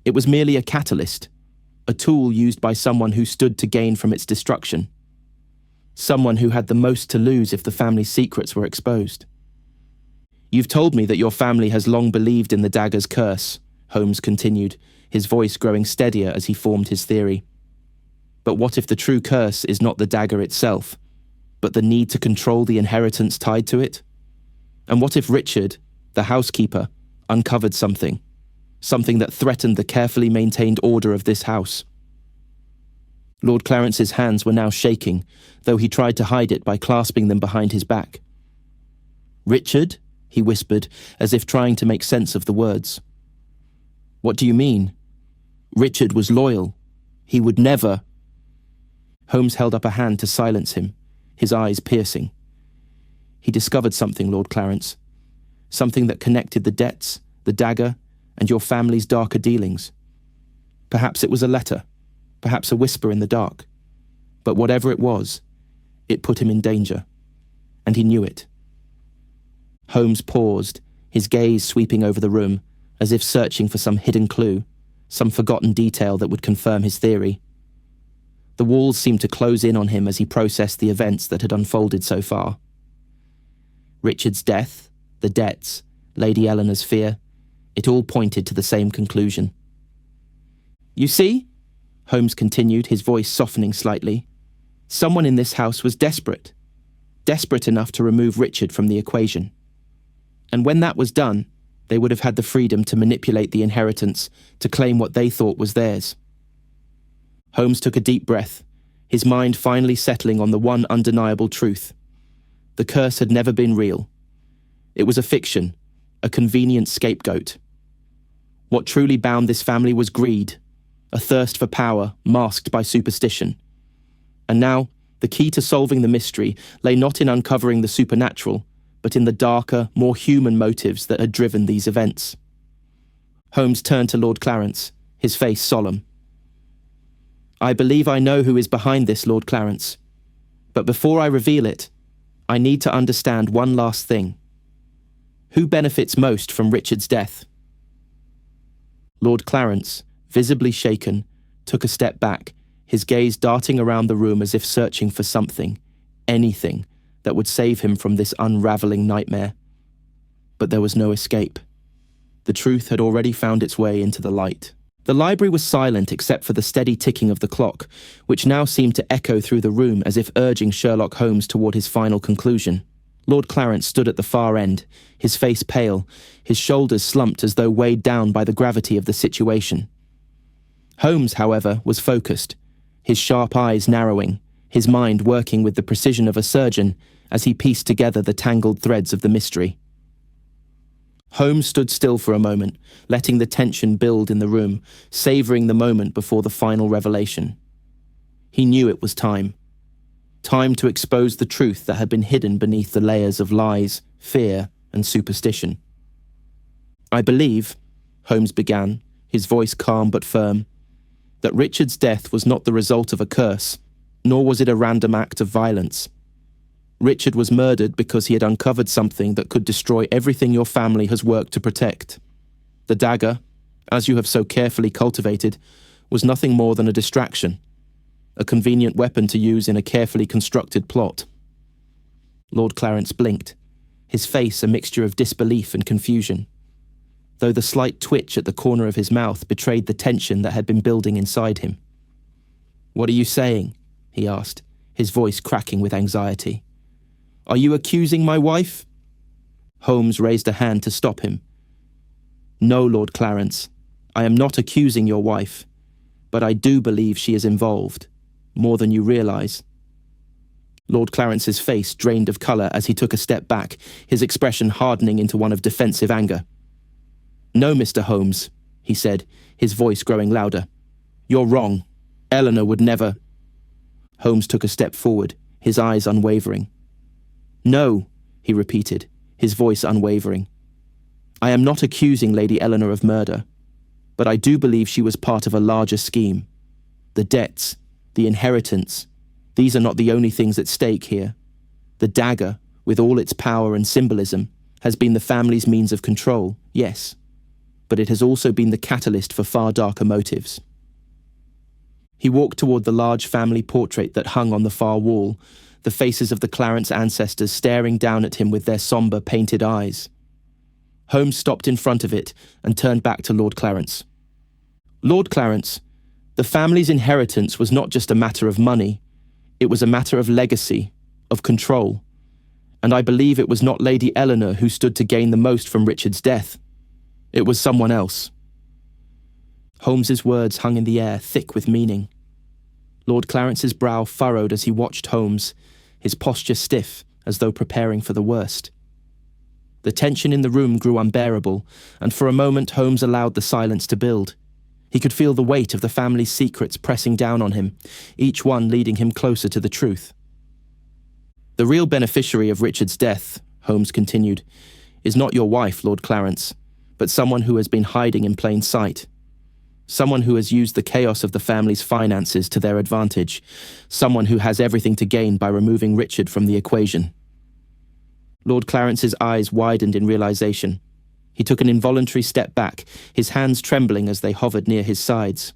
It was merely a catalyst, a tool used by someone who stood to gain from its destruction. Someone who had the most to lose if the family's secrets were exposed. "You've told me that your family has long believed in the dagger's curse," Holmes continued, his voice growing steadier as he formed his theory. "But what if the true curse is not the dagger itself? but the need to control the inheritance tied to it? And what if Richard, the housekeeper, uncovered something that threatened the carefully maintained order of this house? Lord Clarence's hands were now shaking, though he tried to hide it by clasping them behind his back. "Richard?" he whispered, as if trying to make sense of the words. "What do you mean?" "Richard was loyal. He would never—" Holmes held up a hand to silence him, his eyes piercing. "He discovered something, Lord Clarence. Something that connected the debts, the dagger, and your family's darker dealings. Perhaps it was a letter, perhaps a whisper in the dark. But whatever it was, it put him in danger. And he knew it." Holmes paused, his gaze sweeping over the room, as if searching for some hidden clue, some forgotten detail that would confirm his theory. The walls seemed to close in on him as he processed the events that had unfolded so far. Richard's death, the debts, Lady Eleanor's fear, it all pointed to the same conclusion. "You see," Holmes continued, his voice softening slightly, "someone in this house was desperate enough to remove Richard from the equation. And when that was done, they would have had the freedom to manipulate the inheritance, to claim what they thought was theirs." Holmes took a deep breath, his mind finally settling on the one undeniable truth. The curse had never been real. It was a fiction, a convenient scapegoat. What truly bound this family was greed, a thirst for power masked by superstition. And now, the key to solving the mystery lay not in uncovering the supernatural, but in the darker, more human motives that had driven these events. Holmes turned to Lord Clarence, his face solemn. "I believe I know who is behind this, Lord Clarence. But before I reveal it, I need to understand one last thing. Who benefits most from Richard's death?" Lord Clarence, visibly shaken, took a step back, his gaze darting around the room as if searching for something, anything, that would save him from this unraveling nightmare. But there was no escape. The truth had already found its way into the light. The library was silent except for the steady ticking of the clock, which now seemed to echo through the room as if urging Sherlock Holmes toward his final conclusion. Lord Clarence stood at the far end, his face pale, his shoulders slumped as though weighed down by the gravity of the situation. Holmes, however, was focused, his sharp eyes narrowing, his mind working with the precision of a surgeon as he pieced together the tangled threads of the mystery. Holmes stood still for a moment, letting the tension build in the room, savouring the moment before the final revelation. He knew it was time. Time to expose the truth that had been hidden beneath the layers of lies, fear, and superstition. "I believe," Holmes began, his voice calm but firm, "that Richard's death was not the result of a curse, nor was it a random act of violence. Richard was murdered because he had uncovered something that could destroy everything your family has worked to protect. The dagger, as you have so carefully cultivated, was nothing more than a distraction, a convenient weapon to use in a carefully constructed plot." Lord Clarence blinked, his face a mixture of disbelief and confusion, though the slight twitch at the corner of his mouth betrayed the tension that had been building inside him. "What are you saying?" he asked, his voice cracking with anxiety. "Are you accusing my wife?" Holmes raised a hand to stop him. "No, Lord Clarence, I am not accusing your wife, but I do believe she is involved, more than you realise." Lord Clarence's face drained of colour as he took a step back, his expression hardening into one of defensive anger. "No, Mr. Holmes," he said, his voice growing louder. "You're wrong. Eleanor would never—" Holmes took a step forward, his eyes unwavering. "No," he repeated, his voice unwavering. "I am not accusing Lady Eleanor of murder, but I do believe she was part of a larger scheme. The debts, the inheritance, these are not the only things at stake here. The dagger, with all its power and symbolism, has been the family's means of control, yes, but it has also been the catalyst for far darker motives." He walked toward the large family portrait that hung on the far wall, the faces of the Clarence ancestors staring down at him with their sombre, painted eyes. Holmes stopped in front of it and turned back to Lord Clarence. "Lord Clarence, the family's inheritance was not just a matter of money, it was a matter of legacy, of control. And I believe it was not Lady Eleanor who stood to gain the most from Richard's death. It was someone else. Holmes's words hung in the air, thick with meaning. Lord Clarence's brow furrowed as he watched Holmes, his posture stiff, as though preparing for the worst. The tension in the room grew unbearable, and for a moment Holmes allowed the silence to build. He could feel the weight of the family's secrets pressing down on him, each one leading him closer to the truth. The real beneficiary of Richard's death, Holmes continued, is not your wife, Lord Clarence, but someone who has been hiding in plain sight. Someone who has used the chaos of the family's finances to their advantage. Someone who has everything to gain by removing Richard from the equation. Lord Clarence's eyes widened in realization. He took an involuntary step back, his hands trembling as they hovered near his sides.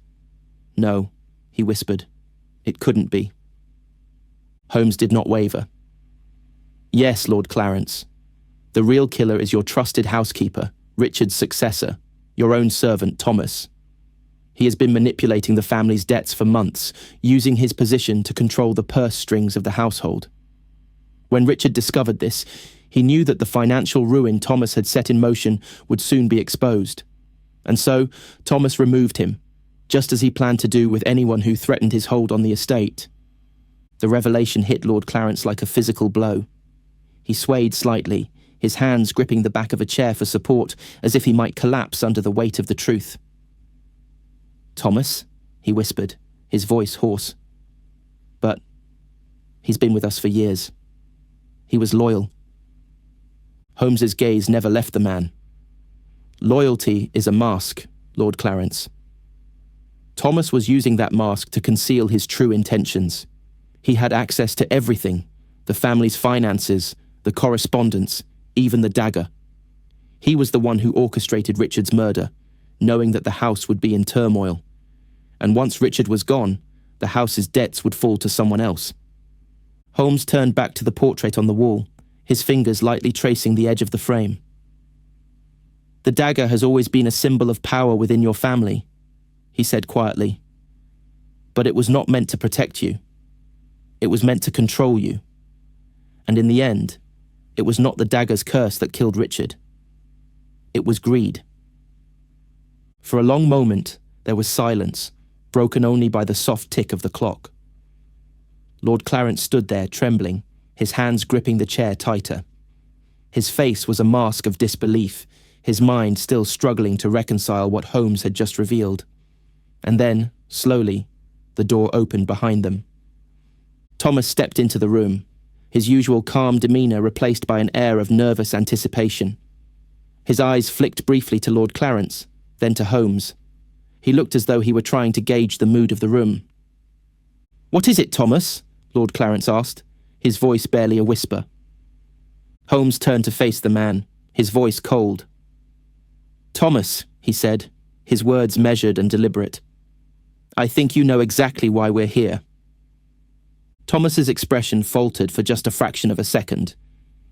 No, he whispered. It couldn't be. Holmes did not waver. Yes, Lord Clarence. The real killer is your trusted housekeeper, Richard's successor, your own servant, Thomas. He has been manipulating the family's debts for months, using his position to control the purse strings of the household. When Richard discovered this, he knew that the financial ruin Thomas had set in motion would soon be exposed. And so, Thomas removed him, just as he planned to do with anyone who threatened his hold on the estate. The revelation hit Lord Clarence like a physical blow. He swayed slightly, his hands gripping the back of a chair for support, as if he might collapse under the weight of the truth. Thomas, he whispered, his voice hoarse. But he's been with us for years. He was loyal. Holmes's gaze never left the man. Loyalty is a mask, Lord Clarence. Thomas was using that mask to conceal his true intentions. He had access to everything, the family's finances, the correspondence, even the dagger. He was the one who orchestrated Richard's murder, knowing that the house would be in turmoil. And once Richard was gone, the house's debts would fall to someone else. Holmes turned back to the portrait on the wall, his fingers lightly tracing the edge of the frame. The dagger has always been a symbol of power within your family, he said quietly. But it was not meant to protect you. It was meant to control you. And in the end, it was not the dagger's curse that killed Richard. It was greed. For a long moment, there was silence, broken only by the soft tick of the clock. Lord Clarence stood there, trembling, his hands gripping the chair tighter. His face was a mask of disbelief, his mind still struggling to reconcile what Holmes had just revealed. And then, slowly, the door opened behind them. Thomas stepped into the room, his usual calm demeanour replaced by an air of nervous anticipation. His eyes flicked briefly to Lord Clarence, then to Holmes. He looked as though he were trying to gauge the mood of the room. "What is it, Thomas?" Lord Clarence asked, his voice barely a whisper. Holmes turned to face the man, his voice cold. "Thomas," he said, his words measured and deliberate. "I think you know exactly why we're here." Thomas's expression faltered for just a fraction of a second.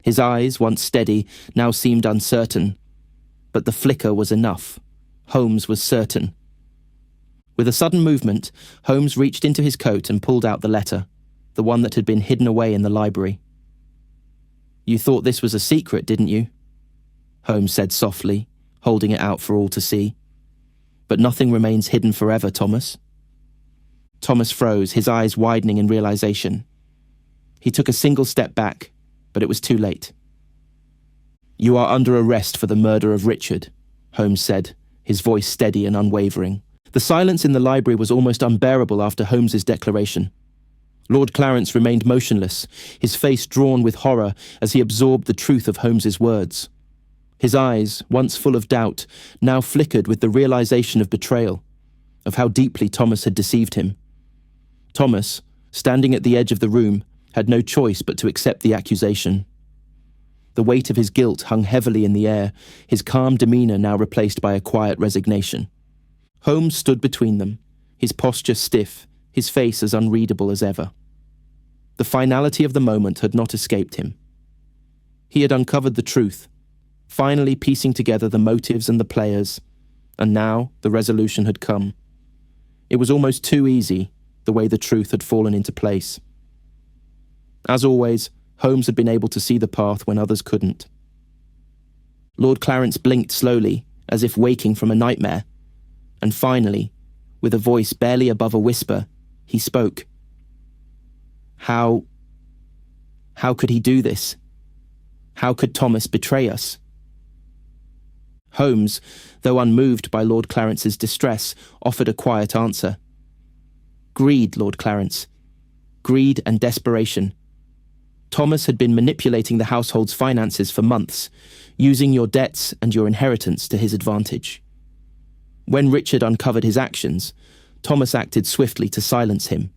His eyes, once steady, now seemed uncertain. But the flicker was enough. Holmes was certain. With a sudden movement, Holmes reached into his coat and pulled out the letter, the one that had been hidden away in the library. "You thought this was a secret, didn't you?" Holmes said softly, holding it out for all to see. "But nothing remains hidden forever, Thomas." Thomas froze, his eyes widening in realization. He took a single step back, but it was too late. "You are under arrest for the murder of Richard," Holmes said, his voice steady and unwavering. The silence in the library was almost unbearable after Holmes's declaration. Lord Clarence remained motionless, his face drawn with horror as he absorbed the truth of Holmes's words. His eyes, once full of doubt, now flickered with the realization of betrayal, of how deeply Thomas had deceived him. Thomas, standing at the edge of the room, had no choice but to accept the accusation. The weight of his guilt hung heavily in the air, his calm demeanour now replaced by a quiet resignation. Holmes stood between them, his posture stiff, his face as unreadable as ever. The finality of the moment had not escaped him. He had uncovered the truth, finally piecing together the motives and the players, and now the resolution had come. It was almost too easy, the way the truth had fallen into place. As always, Holmes had been able to see the path when others couldn't. Lord Clarence blinked slowly, as if waking from a nightmare, and finally, with a voice barely above a whisper, he spoke. How could he do this? How could Thomas betray us? Holmes, though unmoved by Lord Clarence's distress, offered a quiet answer. Greed, Lord Clarence. Greed and desperation. Thomas had been manipulating the household's finances for months, using your debts and your inheritance to his advantage. When Richard uncovered his actions, Thomas acted swiftly to silence him.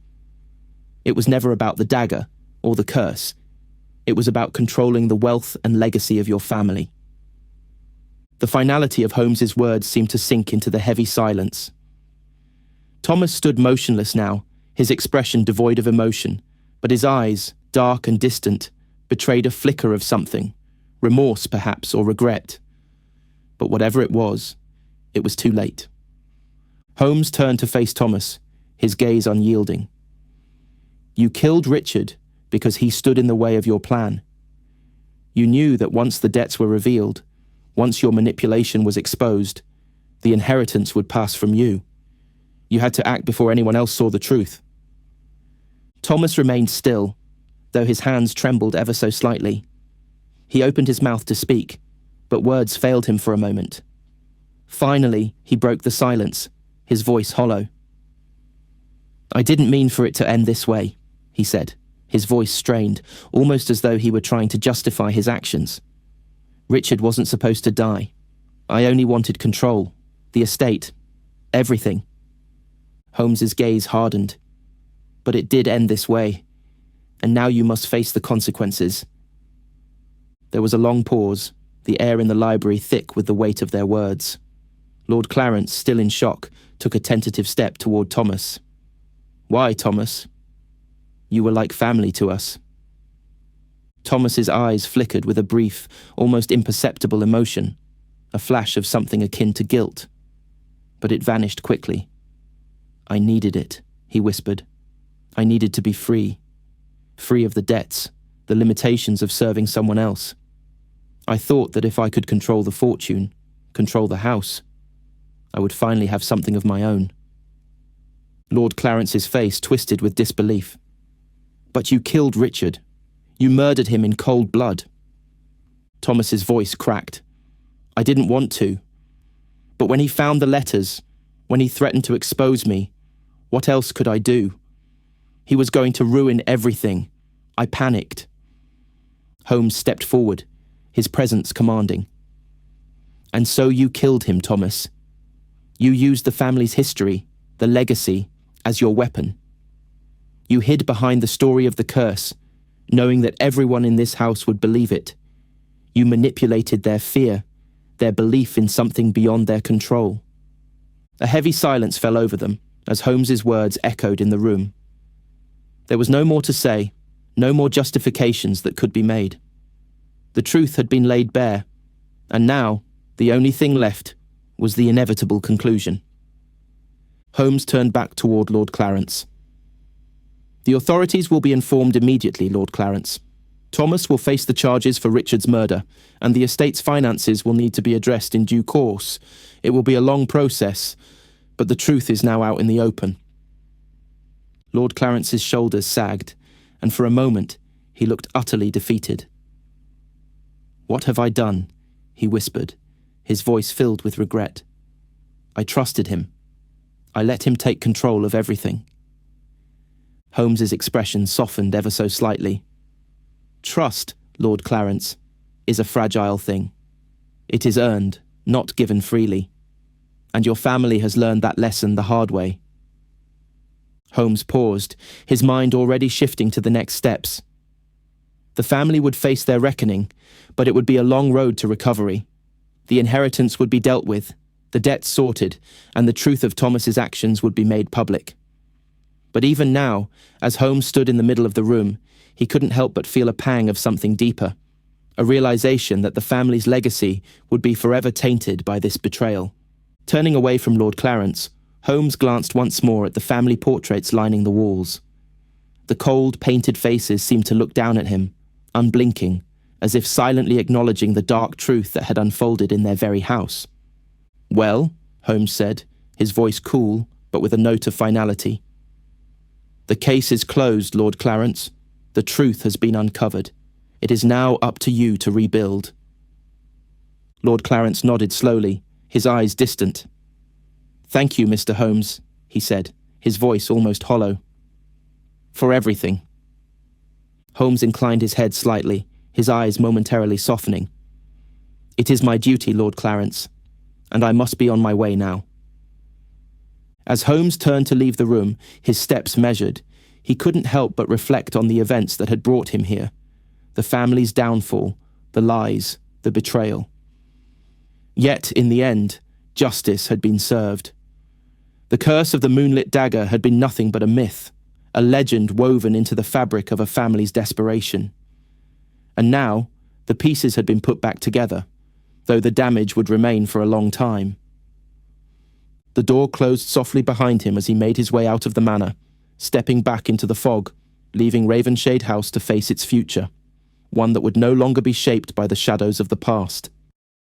It was never about the dagger or the curse. It was about controlling the wealth and legacy of your family. The finality of Holmes's words seemed to sink into the heavy silence. Thomas stood motionless now, his expression devoid of emotion, but his eyes, dark and distant, betrayed a flicker of something, remorse perhaps, or regret. But whatever it was too late. Holmes turned to face Thomas, his gaze unyielding. You killed Richard because he stood in the way of your plan. You knew that once the debts were revealed, once your manipulation was exposed, the inheritance would pass from you. You had to act before anyone else saw the truth. Thomas remained still, though his hands trembled ever so slightly. He opened his mouth to speak, but words failed him for a moment. Finally, he broke the silence, his voice hollow. I didn't mean for it to end this way, he said, his voice strained, almost as though he were trying to justify his actions. Richard wasn't supposed to die. I only wanted control, the estate, everything. Holmes's gaze hardened. But it did end this way, and now you must face the consequences. There was a long pause, the air in the library thick with the weight of their words. Lord Clarence, still in shock, took a tentative step toward Thomas. Why, Thomas? You were like family to us. Thomas's eyes flickered with a brief, almost imperceptible emotion, a flash of something akin to guilt. But it vanished quickly. I needed it, he whispered. I needed to be free. Free of the debts, the limitations of serving someone else. I thought that if I could control the fortune, control the house, I would finally have something of my own. Lord Clarence's face twisted with disbelief. But you killed Richard. You murdered him in cold blood. Thomas's voice cracked. I didn't want to. But when he found the letters, when he threatened to expose me, what else could I do? He was going to ruin everything. I panicked. Holmes stepped forward, his presence commanding. And so you killed him, Thomas. You used the family's history, the legacy, as your weapon. You hid behind the story of the curse, knowing that everyone in this house would believe it. You manipulated their fear, their belief in something beyond their control. A heavy silence fell over them as Holmes's words echoed in the room. There was no more to say, no more justifications that could be made. The truth had been laid bare, and now the only thing left was the inevitable conclusion. Holmes turned back toward Lord Clarence. The authorities will be informed immediately, Lord Clarence. Thomas will face the charges for Richard's murder, and the estate's finances will need to be addressed in due course. It will be a long process, but the truth is now out in the open. Lord Clarence's shoulders sagged, and for a moment he looked utterly defeated. What have I done? He whispered, his voice filled with regret. I trusted him. I let him take control of everything. Holmes's expression softened ever so slightly. Trust, Lord Clarence, is a fragile thing. It is earned, not given freely. And your family has learned that lesson the hard way. Holmes paused, his mind already shifting to the next steps. The family would face their reckoning, but it would be a long road to recovery. The inheritance would be dealt with, the debts sorted, and the truth of Thomas's actions would be made public. But even now, as Holmes stood in the middle of the room, he couldn't help but feel a pang of something deeper, a realization that the family's legacy would be forever tainted by this betrayal. Turning away from Lord Clarence, Holmes glanced once more at the family portraits lining the walls. The cold, painted faces seemed to look down at him, unblinking, as if silently acknowledging the dark truth that had unfolded in their very house. "Well," Holmes said, his voice cool, but with a note of finality. "The case is closed, Lord Clarence. The truth has been uncovered. It is now up to you to rebuild." Lord Clarence nodded slowly, his eyes distant. "Thank you, Mr. Holmes," he said, his voice almost hollow. "For everything." Holmes inclined his head slightly, his eyes momentarily softening. "It is my duty, Lord Clarence, and I must be on my way now." As Holmes turned to leave the room, his steps measured, he couldn't help but reflect on the events that had brought him here. The family's downfall, the lies, the betrayal. Yet, in the end, justice had been served. The curse of the Moonlit Dagger had been nothing but a myth, a legend woven into the fabric of a family's desperation. And now, the pieces had been put back together, though the damage would remain for a long time. The door closed softly behind him as he made his way out of the manor, stepping back into the fog, leaving Ravenshade House to face its future, one that would no longer be shaped by the shadows of the past.